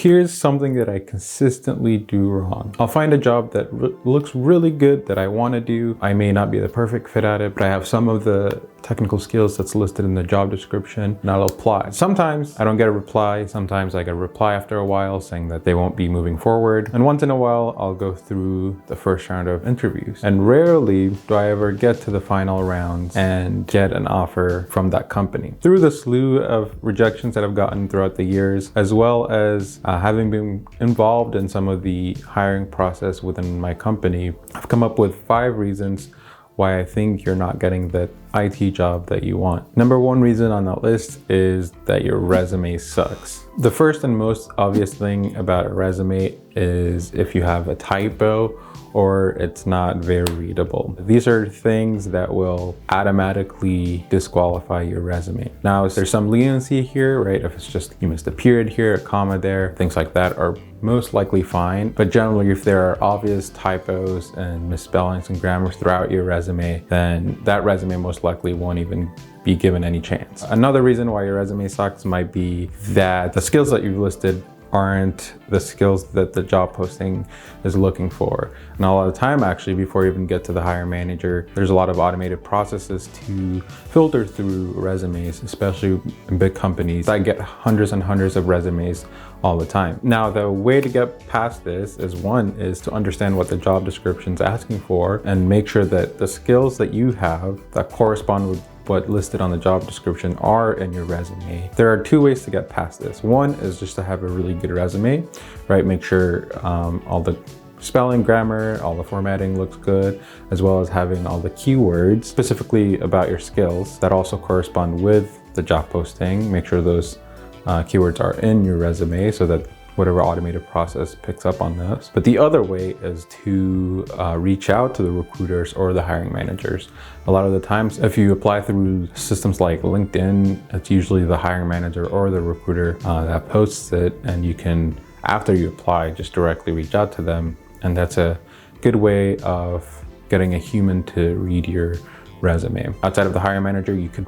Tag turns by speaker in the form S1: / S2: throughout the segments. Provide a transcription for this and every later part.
S1: here's something that I consistently do wrong. I'll find a job that looks really good that I want to do. I may not be the perfect fit at it, but I have some of the technical skills that's listed in the job description, and I'll apply. Sometimes I don't get a reply. Sometimes I get a reply after a while saying that they won't be moving forward. And once in a while, I'll go through the first round of interviews. And rarely do I ever get to the final rounds and get an offer from that company. Through the slew of rejections that I've gotten throughout the years, as well as having been involved in some of the hiring process within my company, I've come up with 5 reasons why I think you're not getting the IT job that you want. Number 1 reason on that list is that your resume sucks. The first and most obvious thing about a resume is if you have a typo or it's not very readable. These are things that will automatically disqualify your resume. Now, there's some leniency here, right? If it's just you missed a period here, a comma there, things like that are most likely fine. But generally, if there are obvious typos and misspellings and grammars throughout your resume, then that resume most likely won't even be given any chance. Another reason why your resume sucks might be that the skills that you've listed aren't the skills that the job posting is looking for. And a lot of the time, actually, before you even get to the hiring manager, there's a lot of automated processes to filter through resumes, especially in big companies that get hundreds and hundreds of resumes all the time. Now, the way to get past this is to understand what the job description is asking for and make sure that the skills that you have that correspond with what listed on the job description are in your resume. There are 2 ways to get past this. One is just to have a really good resume, right? Make sure all the spelling, grammar, all the formatting looks good, as well as having all the keywords specifically about your skills that also correspond with the job posting. Make sure those keywords are in your resume so that whatever automated process picks up on this. But the other way is to reach out to the recruiters or the hiring managers. A lot of the times, if you apply through systems like LinkedIn, it's usually the hiring manager or the recruiter that posts it, and you can, after you apply, just directly reach out to them. And that's a good way of getting a human to read your resume. Outside of the hiring manager, you could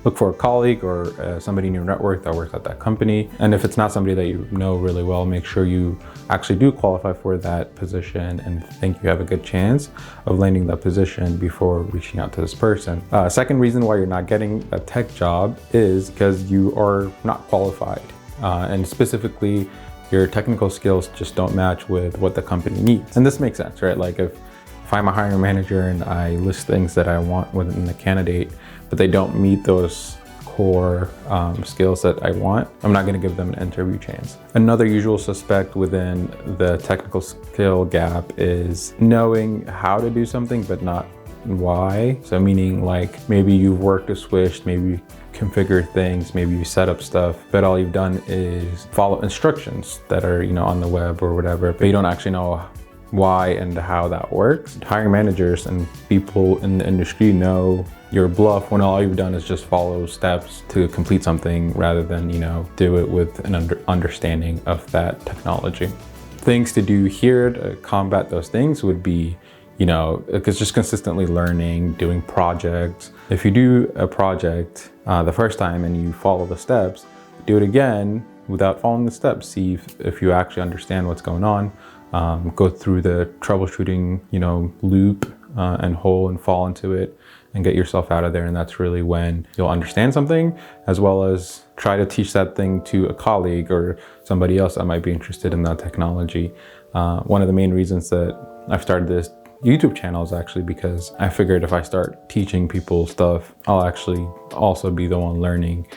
S1: look for a colleague or somebody in your network that works at that company. And if it's not somebody that you know really well, make sure you actually do qualify for that position and think you have a good chance of landing that position before reaching out to this person. Second reason why you're not getting a tech job is because you are not qualified. And specifically, your technical skills just don't match with what the company needs. And this makes sense, right? Like if I'm a hiring manager and I list things that I want within the candidate, but they don't meet those core skills that I want, I'm not gonna give them an interview chance. Another usual suspect within the technical skill gap is knowing how to do something, but not why. So meaning like maybe you've worked a switch, maybe you configure things, maybe you set up stuff, but all you've done is follow instructions that are, on the web or whatever, but you don't actually know why and how that works. Hiring managers and people in the industry know your bluff when all you've done is just follow steps to complete something rather than, do it with an understanding of that technology. Things to do here to combat those things would be, it's just consistently learning, doing projects. If you do a project the first time and you follow the steps, do it again without following the steps. See if you actually understand what's going on. Go through the troubleshooting, loop and hole and fall into it and get yourself out of there. And that's really when you'll understand something, as well as try to teach that thing to a colleague or somebody else that might be interested in that technology. One of the main reasons that I've started this YouTube channel is actually because I figured if I start teaching people stuff, I'll actually also be the one learning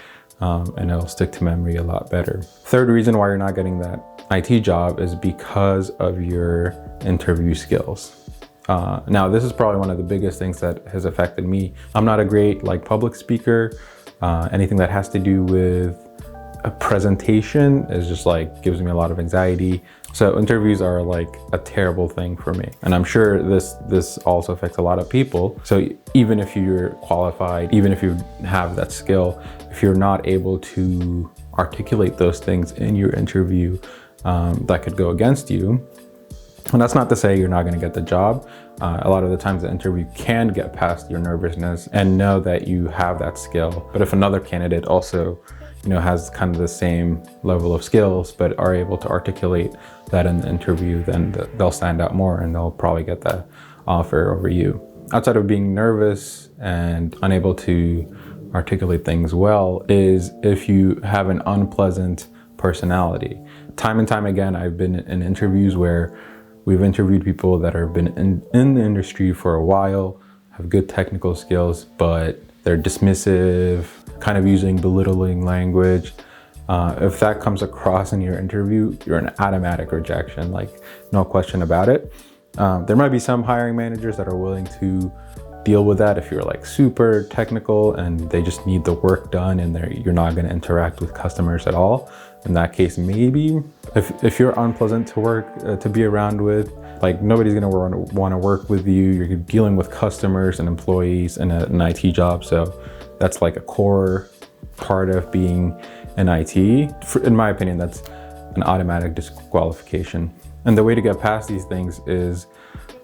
S1: and it'll stick to memory a lot better. Third reason why you're not getting that IT job is because of your interview skills. Now, this is probably one of the biggest things that has affected me. I'm not a great public speaker. Anything that has to do with a presentation is just gives me a lot of anxiety. So interviews are a terrible thing for me. And I'm sure this also affects a lot of people. So even if you're qualified, even if you have that skill, if you're not able to articulate those things in your interview, that could go against you. And that's not to say you're not going to get the job. A lot of the times the interview can get past your nervousness and know that you have that skill. But if another candidate also, has kind of the same level of skills, but are able to articulate that in the interview, then they'll stand out more and they'll probably get that offer over you. Outside of being nervous and unable to articulate things well is if you have an unpleasant personality. Time and time again, I've been in interviews where we've interviewed people that have been in the industry for a while, have good technical skills, but they're dismissive, kind of using belittling language. If that comes across in your interview, you're an automatic rejection, like no question about it. There might be some hiring managers that are willing to deal with that if you're like super technical and they just need the work done and you're not going to interact with customers at all. In that case, maybe. If you're unpleasant to work, to be around with, like nobody's going to want to work with you. You're dealing with customers and employees in an IT job. So that's like a core part of being in IT. In my opinion, that's an automatic disqualification. And the way to get past these things is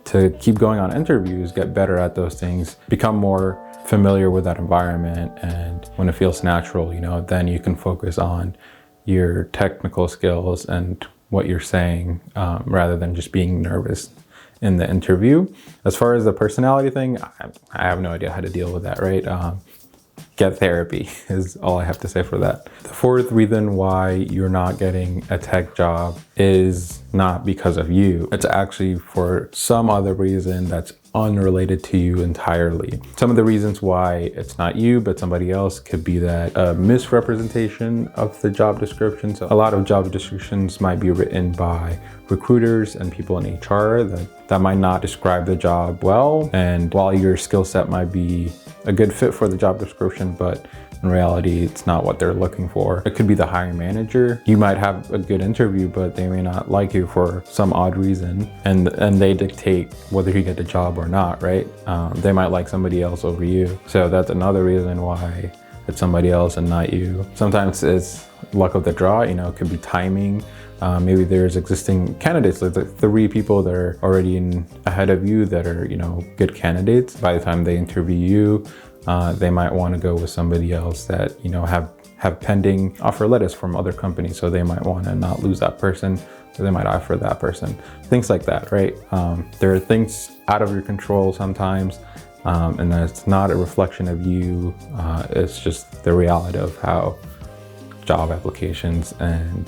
S1: to keep going on interviews, get better at those things, become more familiar with that environment. And when it feels natural, then you can focus on your technical skills and what you're saying, rather than just being nervous in the interview. As far as the personality thing, I have no idea how to deal with that, right? Get therapy is all I have to say for that. The fourth reason why you're not getting a tech job is not because of you. It's actually for some other reason that's unrelated to you entirely. Some of the reasons why it's not you, but somebody else could be that a misrepresentation of the job description. So a lot of job descriptions might be written by recruiters and people in HR that might not describe the job well. And while your skill set might be a good fit for the job description, but in reality, it's not what they're looking for. It could be the hiring manager. You might have a good interview, but they may not like you for some odd reason. And they dictate whether you get the job or not, right? They might like somebody else over you. So that's another reason why it's somebody else and not you. Sometimes it's luck of the draw, it could be timing. Maybe there's existing candidates, like 3 people that are already ahead of you that are, good candidates. By the time they interview you, they might want to go with somebody else that, have pending offer letters from other companies. So they might want to not lose that person. So they might offer that person. Things like that, right? There are things out of your control sometimes. And that's not a reflection of you. It's just the reality of how job applications and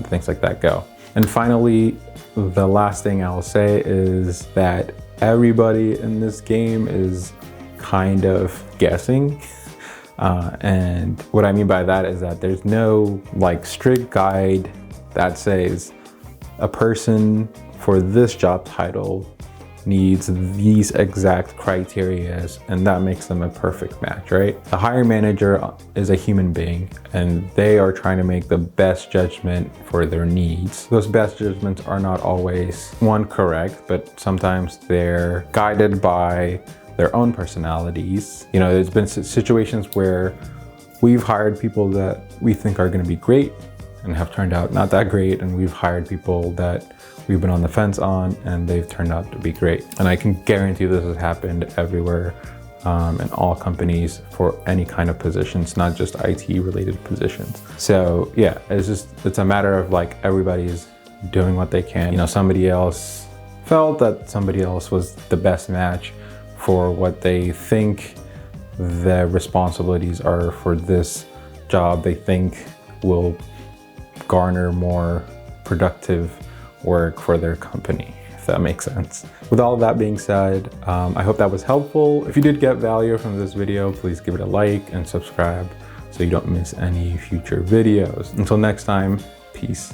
S1: things like that go. And finally, the last thing I'll say is that everybody in this game is kind of guessing. And what I mean by that is that there's no like strict guide that says a person for this job title needs these exact criteria, and that makes them a perfect match, right? The hiring manager is a human being and they are trying to make the best judgment for their needs. Those best judgments are not always correct, but sometimes they're guided by their own personalities. There's been situations where we've hired people that we think are going to be great and have turned out not that great, and we've hired people that we've been on the fence on and they've turned out to be great. And I can guarantee this has happened everywhere, in all companies for any kind of positions, not just IT related positions. So yeah, it's a matter of like everybody's doing what they can. Somebody else felt that somebody else was the best match for what they think the responsibilities are for this job. They think will garner more productive work for their company, if that makes sense. With all of that being said, I hope that was helpful. If you did get value from this video, please give it a like and subscribe so you don't miss any future videos. Until next time, peace.